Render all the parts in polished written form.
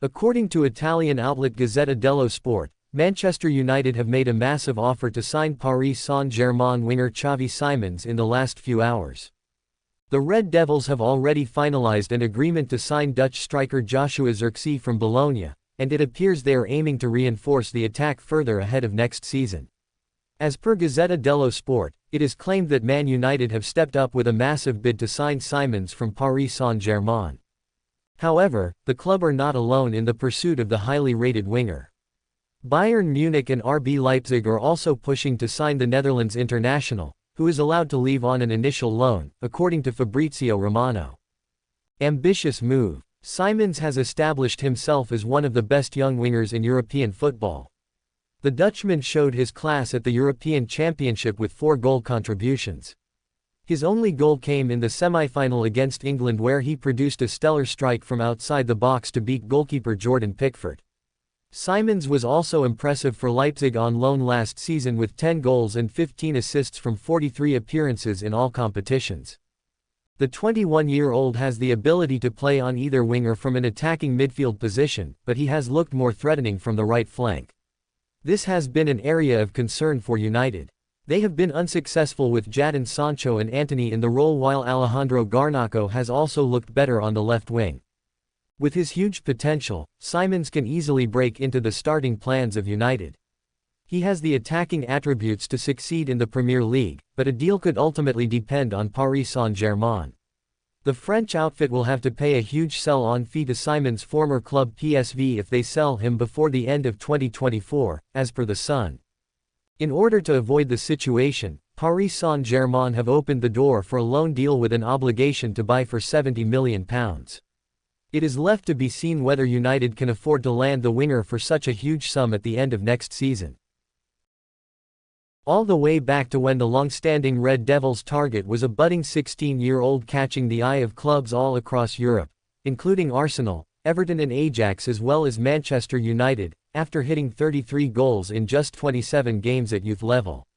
According to Italian outlet Gazzetta dello Sport, Manchester United have made a massive offer to sign Paris Saint-Germain winger Xavi Simons in the last few hours. The Red Devils have already finalized an agreement to sign Dutch striker Joshua Xery from Bologna, and it appears they are aiming to reinforce the attack further ahead of next season. As per Gazzetta dello Sport, it is claimed that Man United have stepped up with a massive bid to sign Simons from Paris Saint-Germain. However, the club are not alone in the pursuit of the highly rated winger. Bayern Munich and RB Leipzig are also pushing to sign the Netherlands international, who is allowed to leave on an initial loan, according to Fabrizio Romano. Ambitious move. Simons has established himself as one of the best young wingers in European football. The Dutchman showed his class at the European Championship with 4 goal contributions. His only goal came in the semi-final against England, where he produced a stellar strike from outside the box to beat goalkeeper Jordan Pickford. Simons was also impressive for Leipzig on loan last season with 10 goals and 15 assists from 43 appearances in all competitions. The 21-year-old has the ability to play on either wing or from an attacking midfield position, but he has looked more threatening from the right flank. This has been an area of concern for United. They have been unsuccessful with Jadon Sancho and Antony in the role, while Alejandro Garnacho has also looked better on the left wing. With his huge potential, Simons can easily break into the starting plans of United. He has the attacking attributes to succeed in the Premier League, but a deal could ultimately depend on Paris Saint-Germain. The French outfit will have to pay a huge sell-on fee to Simons' former club PSV if they sell him before the end of 2024, as per The Sun. In order to avoid the situation, Paris Saint-Germain have opened the door for a loan deal with an obligation to buy for £70 million. It is left to be seen whether United can afford to land the winger for such a huge sum at the end of next season. All the way back to when the long-standing Red Devils' target was a budding 16-year-old, catching the eye of clubs all across Europe, including Arsenal, Everton and Ajax, as well as Manchester United, after hitting 33 goals in just 27 games at youth level.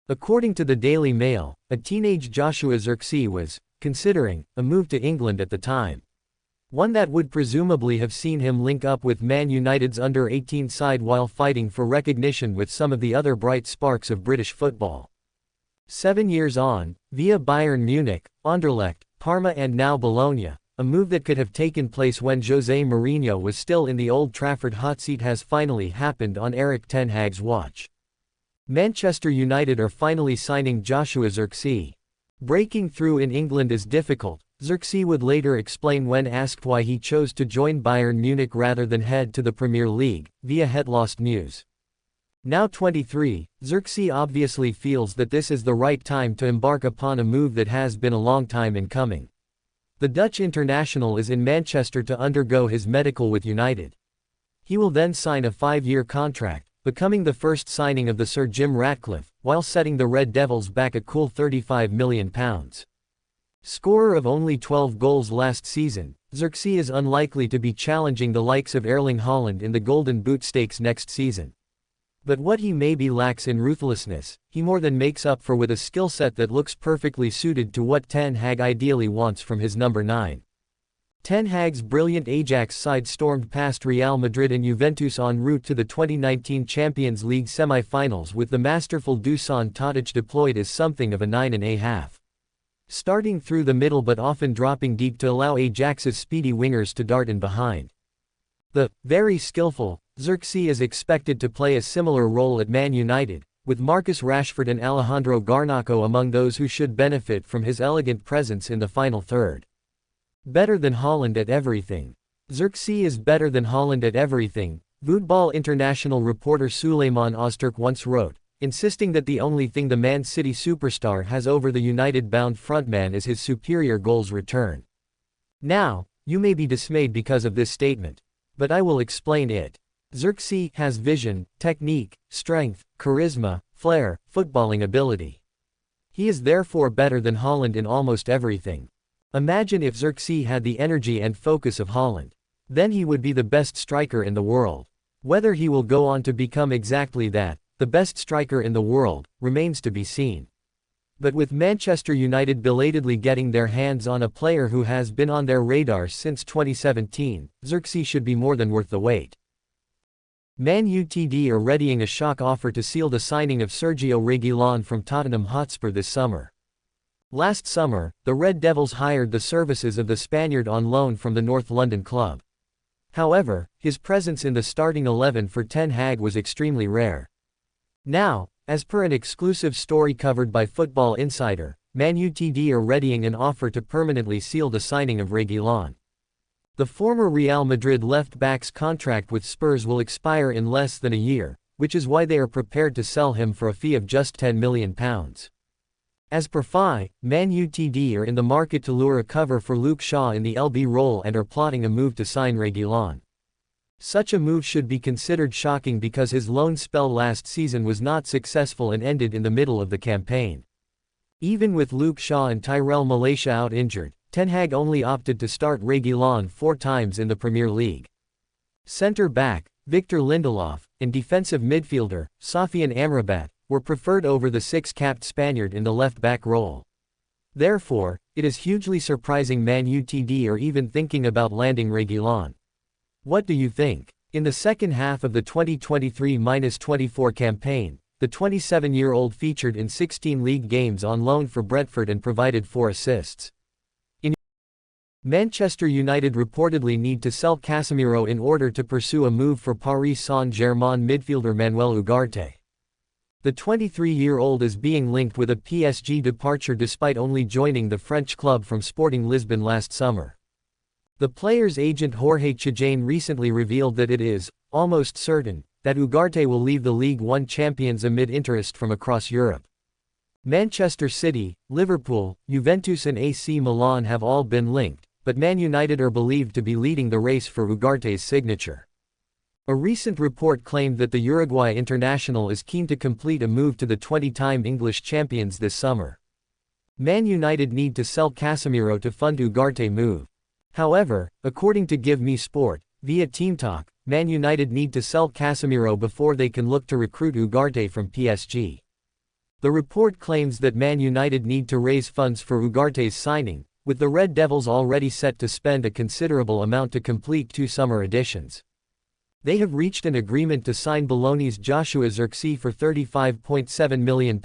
According to the Daily Mail, a teenage Joshua Xery was considering a move to England at the time. One that would presumably have seen him link up with Man United's under-18 side while fighting for recognition with some of the other bright sparks of British football. 7 years on, via Bayern Munich, Anderlecht, Parma and now Bologna, a move that could have taken place when José Mourinho was still in the Old Trafford hot seat has finally happened on Erik ten Hag's watch. Manchester United are finally signing Joshua Xery. Breaking through in England is difficult, Xery would later explain when asked why he chose to join Bayern Munich rather than head to the Premier League, via Hetlost News. Now 23, Xery obviously feels that this is the right time to embark upon a move that has been a long time in coming. The Dutch international is in Manchester to undergo his medical with United. He will then sign a 5-year contract, becoming the first signing of the Sir Jim Ratcliffe, while setting the Red Devils back a cool £35 million. Scorer of only 12 goals last season, Xery is unlikely to be challenging the likes of Erling Haaland in the Golden Boot stakes next season. But what he maybe lacks in ruthlessness, he more than makes up for with a skill set that looks perfectly suited to what Ten Hag ideally wants from his number 9. Ten Hag's brilliant Ajax side stormed past Real Madrid and Juventus en route to the 2019 Champions League semi-finals, with the masterful Dusan Tadic deployed as something of a 9.5. Starting through the middle but often dropping deep to allow Ajax's speedy wingers to dart in behind. The very skillful Xery is expected to play a similar role at Man United, with Marcus Rashford and Alejandro Garnacho among those who should benefit from his elegant presence in the final third. Better than Haaland at everything. Xery is better than Haaland at everything, Voetbal International reporter Suleiman Ozturk once wrote, insisting that the only thing the Man City superstar has over the United-bound frontman is his superior goals return. Now, you may be dismayed because of this statement. But I will explain it. Xery has vision, technique, strength, charisma, flair, footballing ability. He is therefore better than Haaland in almost everything. Imagine if Xery had the energy and focus of Haaland. Then he would be the best striker in the world. Whether he will go on to become exactly that, the best striker in the world, remains to be seen. But with Manchester United belatedly getting their hands on a player who has been on their radar since 2017, Xerxes should be more than worth the wait. Man Utd are readying a shock offer to seal the signing of Sergio Ramos from Tottenham Hotspur this summer. Last summer, the Red Devils hired the services of the Spaniard on loan from the North London club. However, his presence in the starting 11 for Ten Hag was extremely rare. Now, as per an exclusive story covered by Football Insider, Man Utd are readying an offer to permanently seal the signing of Reguilón. The former Real Madrid left-back's contract with Spurs will expire in less than a year, which is why they are prepared to sell him for a fee of just £10 million. As per FI, Man Utd are in the market to lure a cover for Luke Shaw in the LB role and are plotting a move to sign Reguilón. Such a move should be considered shocking because his loan spell last season was not successful and ended in the middle of the campaign. Even with Luke Shaw and Tyrell Malacia out injured, Ten Hag only opted to start Reguilón 4 times in the Premier League. Centre-back, Victor Lindelof, and defensive midfielder, Sofian Amrabat, were preferred over the 6-capped Spaniard in the left-back role. Therefore, it is hugely surprising Man Utd are even thinking about landing Reguilón. What do you think? In the second half of the 2023-24 campaign, the 27-year-old featured in 16 league games on loan for Brentford and provided 4 assists. Manchester United reportedly need to sell Casemiro in order to pursue a move for Paris SaintGermain midfielder Manuel Ugarte. The 23-year-old is being linked with a PSG departure despite only joining the French club from Sporting Lisbon last summer. The player's agent Jorge Chajane recently revealed that it is almost certain that Ugarte will leave the League One champions amid interest from across Europe. Manchester City, Liverpool, Juventus and AC Milan have all been linked, but Man United are believed to be leading the race for Ugarte's signature. A recent report claimed that the Uruguay international is keen to complete a move to the 20-time English champions this summer. Man United need to sell Casemiro to fund Ugarte move. However, according to Give Me Sport, via Team Talk, Man United need to sell Casemiro before they can look to recruit Ugarte from PSG. The report claims that Man United need to raise funds for Ugarte's signing, with the Red Devils already set to spend a considerable amount to complete 2 summer editions. They have reached an agreement to sign Bologna's Joshua Xery for £35.7 million,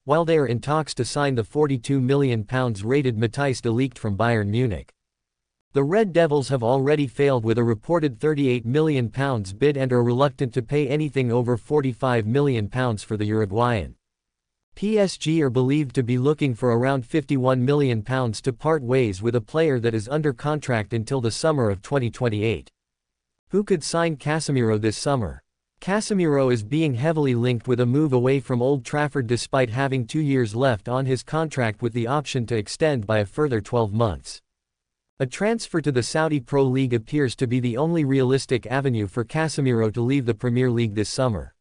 while they are in talks to sign the £42 million rated Matthijs de Ligt from Bayern Munich. The Red Devils have already failed with a reported £38 million bid and are reluctant to pay anything over £45 million for the Uruguayan. PSG are believed to be looking for around £51 million to part ways with a player that is under contract until the summer of 2028. Who could sign Casemiro this summer? Casemiro is being heavily linked with a move away from Old Trafford despite having 2 years left on his contract with the option to extend by a further 12 months. A transfer to the Saudi Pro League appears to be the only realistic avenue for Casemiro to leave the Premier League this summer.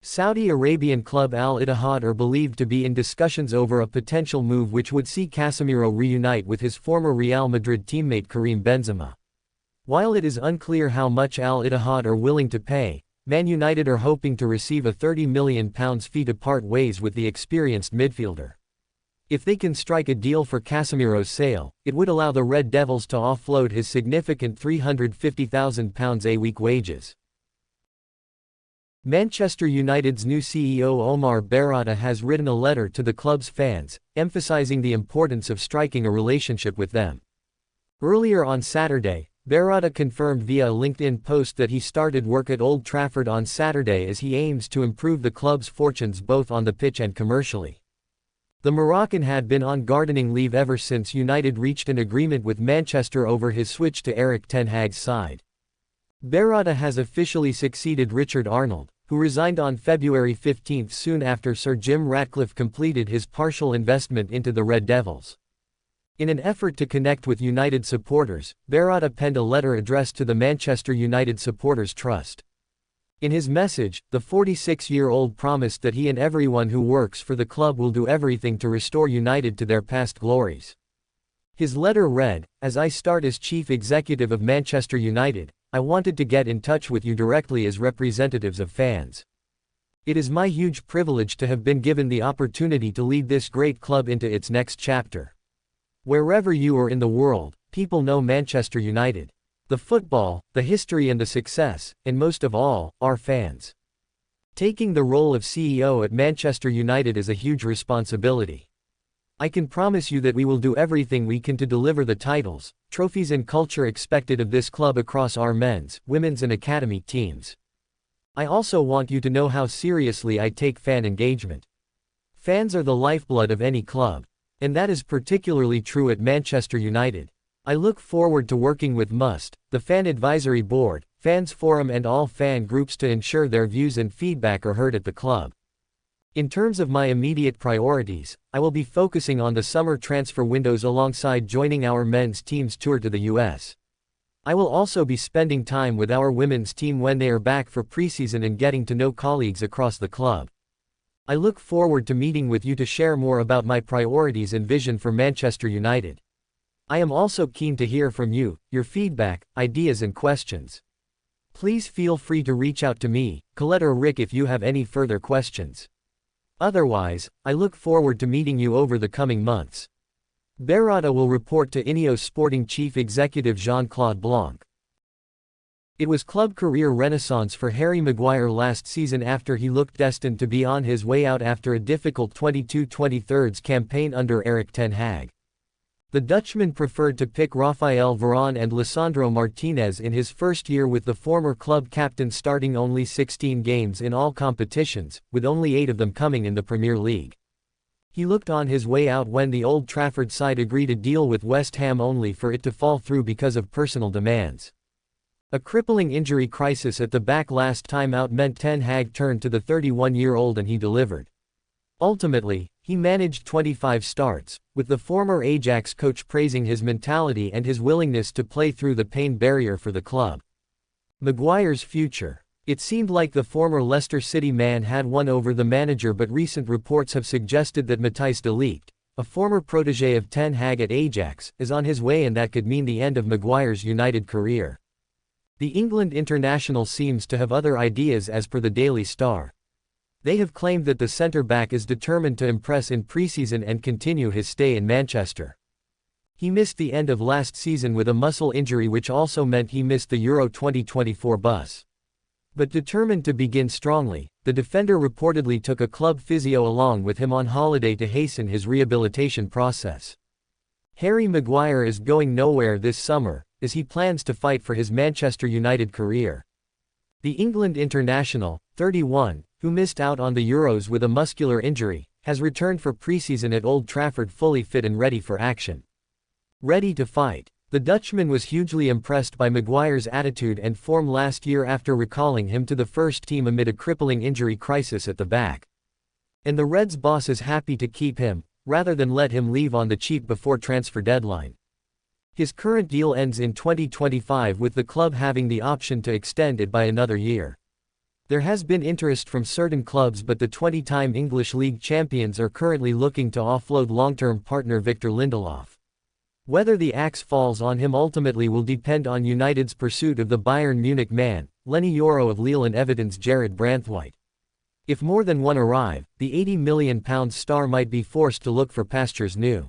Saudi Arabian club Al Ittihad are believed to be in discussions over a potential move which would see Casemiro reunite with his former Real Madrid teammate Karim Benzema. While it is unclear how much Al Ittihad are willing to pay, Man United are hoping to receive a £30 million fee to part ways with the experienced midfielder. If they can strike a deal for Casemiro's sale, it would allow the Red Devils to offload his significant £350,000 a week wages. Manchester United's new CEO Omar Bara has written a letter to the club's fans, emphasizing the importance of striking a relationship with them. Earlier on Saturday, Bara confirmed via a LinkedIn post that he started work at Old Trafford on Saturday as he aims to improve the club's fortunes both on the pitch and commercially. The Moroccan had been on gardening leave ever since United reached an agreement with Manchester over his switch to Erik ten Hag's side. Bara has officially succeeded Richard Arnold, who resigned on February 15 soon after Sir Jim Ratcliffe completed his partial investment into the Red Devils. In an effort to connect with United supporters, Bara penned a letter addressed to the Manchester United Supporters Trust. In his message, the 46-year-old promised that he and everyone who works for the club will do everything to restore United to their past glories. His letter read, "As I start as chief executive of Manchester United, I wanted to get in touch with you directly as representatives of fans. It is my huge privilege to have been given the opportunity to lead this great club into its next chapter. Wherever you are in the world, people know Manchester United. The football, the history and the success, and most of all, our fans. Taking the role of CEO at Manchester United is a huge responsibility. I can promise you that we will do everything we can to deliver the titles, trophies and culture expected of this club across our men's, women's and academy teams. I also want you to know how seriously I take fan engagement. Fans are the lifeblood of any club, and that is particularly true at Manchester United. I look forward to working with MUST, the Fan Advisory Board, Fans Forum and all fan groups to ensure their views and feedback are heard at the club. In terms of my immediate priorities, I will be focusing on the summer transfer windows alongside joining our men's team's tour to the US. I will also be spending time with our women's team when they are back for preseason and getting to know colleagues across the club. I look forward to meeting with you to share more about my priorities and vision for Manchester United. I am also keen to hear from you, your feedback, ideas and questions. Please feel free to reach out to me, Colette or Rick if you have any further questions. Otherwise, I look forward to meeting you over the coming months. Berrada will report to Ineos Sporting Chief Executive Jean-Claude Blanc. It was club career renaissance for Harry Maguire last season after he looked destined to be on his way out after a difficult 22-23 campaign under Erik ten Hag. The Dutchman preferred to pick Rafael Varane and Lisandro Martinez in his first year with the former club captain starting only 16 games in all competitions, with only 8 of them coming in the Premier League. He looked on his way out when the Old Trafford side agreed a deal with West Ham only for it to fall through because of personal demands. A crippling injury crisis at the back last time out meant Ten Hag turned to the 31-year-old and he delivered. Ultimately, he managed 25 starts, with the former Ajax coach praising his mentality and his willingness to play through the pain barrier for the club. Maguire's future. It seemed like the former Leicester City man had won over the manager, but recent reports have suggested that Matthijs de Ligt, a former protégé of Ten Hag at Ajax, is on his way, and that could mean the end of Maguire's United career. The England international seems to have other ideas as per the Daily Star. They have claimed that the centre-back is determined to impress in pre-season and continue his stay in Manchester. He missed the end of last season with a muscle injury, which also meant he missed the Euro 2024 bus. But determined to begin strongly, the defender reportedly took a club physio along with him on holiday to hasten his rehabilitation process. Harry Maguire is going nowhere this summer, as he plans to fight for his Manchester United career. The England international, 31, who missed out on the Euros with a muscular injury, has returned for preseason at Old Trafford fully fit and ready for action. Ready to fight. The Dutchman was hugely impressed by Maguire's attitude and form last year after recalling him to the first team amid a crippling injury crisis at the back. And the Reds boss is happy to keep him, rather than let him leave on the cheap before transfer deadline. His current deal ends in 2025, with the club having the option to extend it by another year. There has been interest from certain clubs, but the 20-time English League champions are currently looking to offload long-term partner Victor Lindelof. Whether the axe falls on him ultimately will depend on United's pursuit of the Bayern Munich man, Lenny Yoro of Lille, and Everton's Jared Branthwaite. If more than one arrive, the £80 million star might be forced to look for pastures new.